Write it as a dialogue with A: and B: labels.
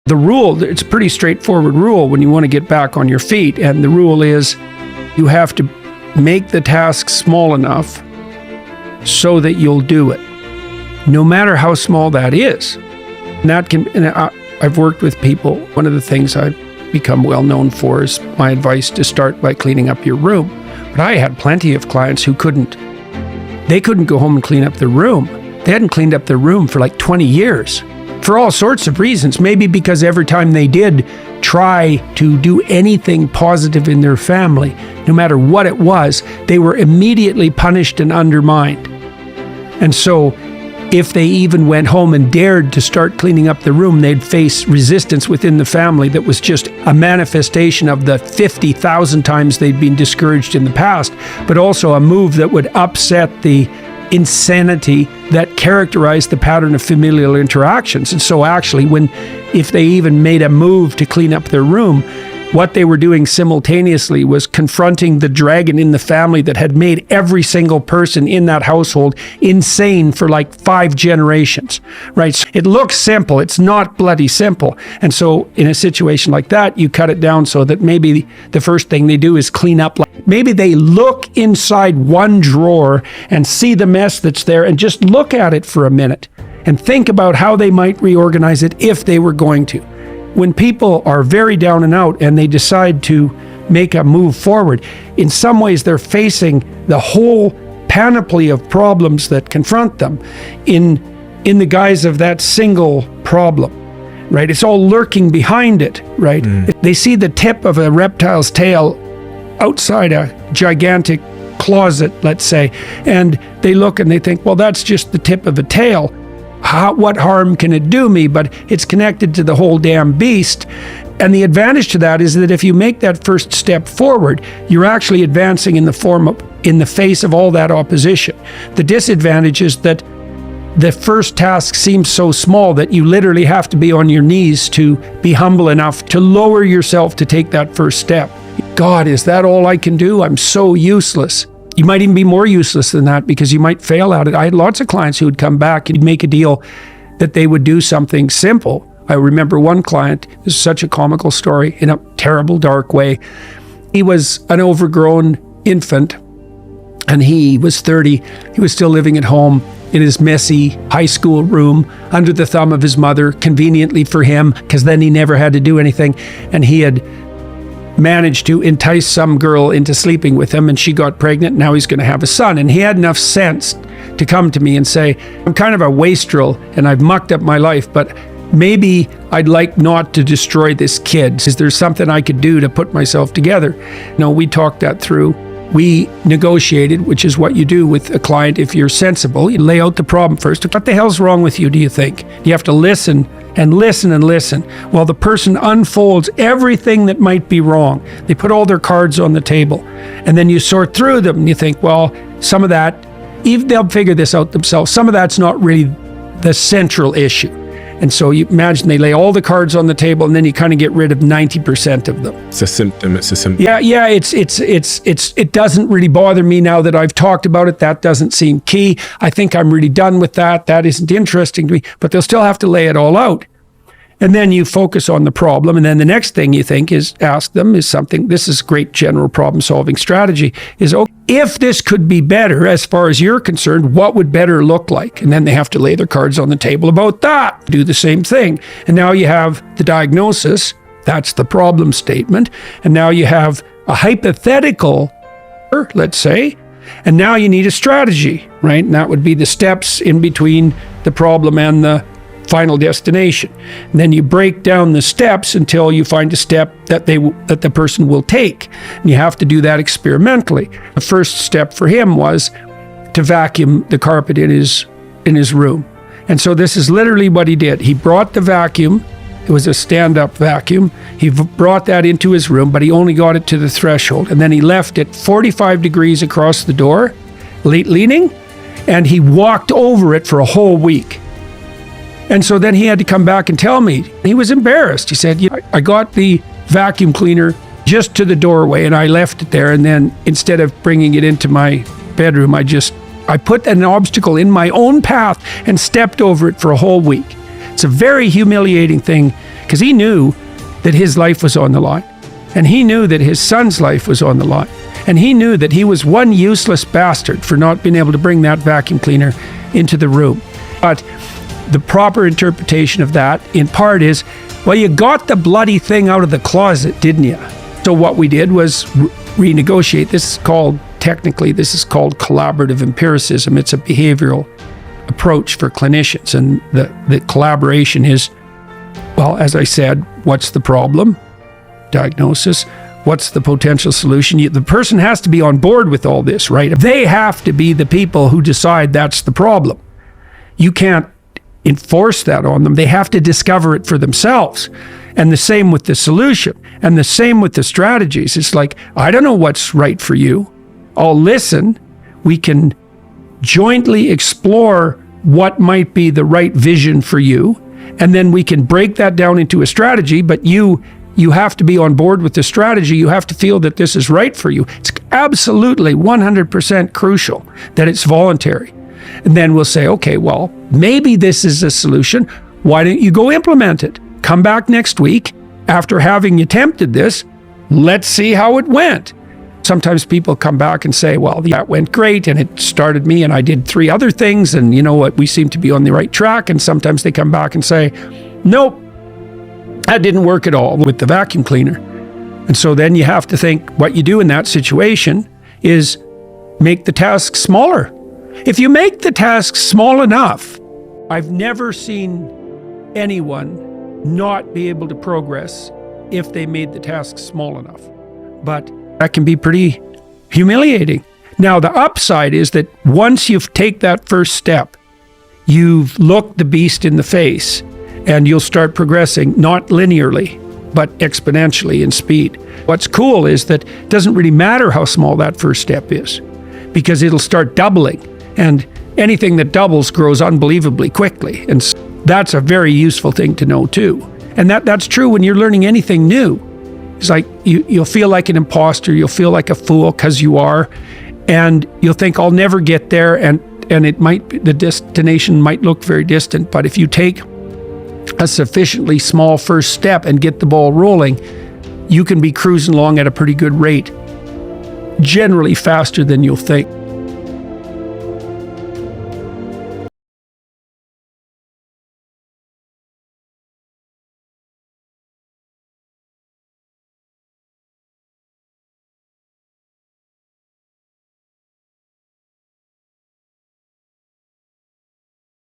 A: The rule, it's a pretty straightforward rule when you want to get back on your feet. And the rule is you have to make the task small enough so that you'll do it, no matter how small that is. And that can, and I've worked with people. One of the things I've become well known for is my advice to start by cleaning up your room. But I had plenty of clients who couldn't go home and clean up their room. They hadn't cleaned up their room for like 20 years. For all sorts of reasons, maybe because every time they did try to do anything positive in their family, no matter what it was, they were immediately punished and undermined. And so if they even went home and dared to start cleaning up the room, they'd face resistance within the family that was just a manifestation of the 50,000 times they'd been discouraged in the past, but also a move that would upset the insanity that characterized the pattern of familial interactions. And so actually, if they even made a move to clean up their room, what they were doing simultaneously was confronting the dragon in the family that had made every single person in that household insane for like 5 generations, right? So it looks simple. It's not bloody simple. And so in a situation like that, you cut it down so that maybe the first thing they do is clean up. Maybe they look inside one drawer and see the mess that's there and just look at it for a minute and think about how they might reorganize it if they were going to. When people are very down and out and they decide to make a move forward, in some ways they're facing the whole panoply of problems that confront them in the guise of that single problem, right? It's all lurking behind it, right? They see the tip of a reptile's tail outside a gigantic closet, let's say, and they look and they think, well, that's just the tip of a tail. What harm can it do me? But it's connected to the whole damn beast. And the advantage to that is that if you make that first step forward, you're actually advancing in the face of all that opposition. The disadvantage is that the first task seems so small that you literally have to be on your knees to be humble enough to lower yourself to take that first step. God, is that all I can do? I'm so useless. You might even be more useless than that because you might fail at it. I had lots of clients who would come back and make a deal that they would do something simple. I remember one client, this is such a comical story in a terrible, dark way. He was an overgrown infant and he was 30. He was still living at home in his messy high school room under the thumb of his mother, conveniently for him, because then he never had to do anything. And he had managed to entice some girl into sleeping with him and she got pregnant. Now he's going to have a son. And he had enough sense to come to me and say, I'm kind of a wastrel and I've mucked up my life, but maybe I'd like not to destroy this kid. Is there something I could do to put myself together? No, we talked that through. We negotiated, which is what you do with a client if you're sensible. You lay out the problem first. What the hell's wrong with you, do you think? You have to listen and listen and listen while the person unfolds everything that might be wrong. They put all their cards on the table and then you sort through them and you think, well, some of that, even they'll figure this out themselves. Some of that's not really the central issue. And so you imagine they lay all the cards on the table and then you kind of get rid of 90% of them.
B: It's a symptom.
A: Yeah. It doesn't really bother me now that I've talked about it. That doesn't seem key. I think I'm really done with that. That isn't interesting to me, but they'll still have to lay it all out. And then you focus on the problem. And then the next thing you think is ask them is something, this is great general problem solving strategy, is, okay, if this could be better as far as you're concerned, what would better look like? And then they have to lay their cards on the table about that, do the same thing. And now you have the diagnosis, that's the problem statement. And now you have a hypothetical, let's say, and now you need a strategy, right? And that would be the steps in between the problem and the final destination. And then you break down the steps until you find a step that the person will take. And you have to do that experimentally. The first step for him was to vacuum the carpet in his room. And so this is literally what he did. He brought the vacuum. It was a stand-up vacuum. He brought that into his room, but he only got it to the threshold. And then he left it 45 degrees across the door, leaning, and he walked over it for a whole week. And so then he had to come back and tell me. He was embarrassed. He said, I got the vacuum cleaner just to the doorway and I left it there. And then instead of bringing it into my bedroom, I put an obstacle in my own path and stepped over it for a whole week. It's a very humiliating thing because he knew that his life was on the line. And he knew that his son's life was on the line. And he knew that he was one useless bastard for not being able to bring that vacuum cleaner into the room. But the proper interpretation of that, in part, is, well, you got the bloody thing out of the closet, didn't you? So what we did was renegotiate. This is called collaborative empiricism. It's a behavioral approach for clinicians. And the collaboration is, well, as I said, what's the problem? Diagnosis. What's the potential solution? The person has to be on board with all this, right? They have to be the people who decide that's the problem. You can't enforce that on them. They have to discover it for themselves. And the same with the solution, and the same with the strategies. It's like, I don't know what's right for you. I'll listen. We can jointly explore what might be the right vision for you. And then we can break that down into a strategy, but you have to be on board with the strategy. You have to feel that this is right for you. It's absolutely 100% crucial that it's voluntary. And then we'll say, okay, well, maybe this is a solution. Why don't you go implement it? Come back next week after having attempted this. Let's see how it went. Sometimes people come back and say, well, that went great and it started me and I did 3 other things and you know what, we seem to be on the right track. And sometimes they come back and say, nope, that didn't work at all with the vacuum cleaner. And so then you have to think what you do in that situation is make the task smaller. If you make the task small enough, I've never seen anyone not be able to progress if they made the task small enough. But that can be pretty humiliating. Now, the upside is that once you've taken that first step, you've looked the beast in the face and you'll start progressing, not linearly, but exponentially in speed. What's cool is that it doesn't really matter how small that first step is because it'll start doubling, and anything that doubles grows unbelievably quickly. And that's a very useful thing to know too. And that's true when you're learning anything new. It's like you'll feel like an imposter, you'll feel like a fool because you are, and you'll think, I'll never get there, and it might be, the destination might look very distant, but if you take a sufficiently small first step and get the ball rolling, you can be cruising along at a pretty good rate, generally faster than you'll think.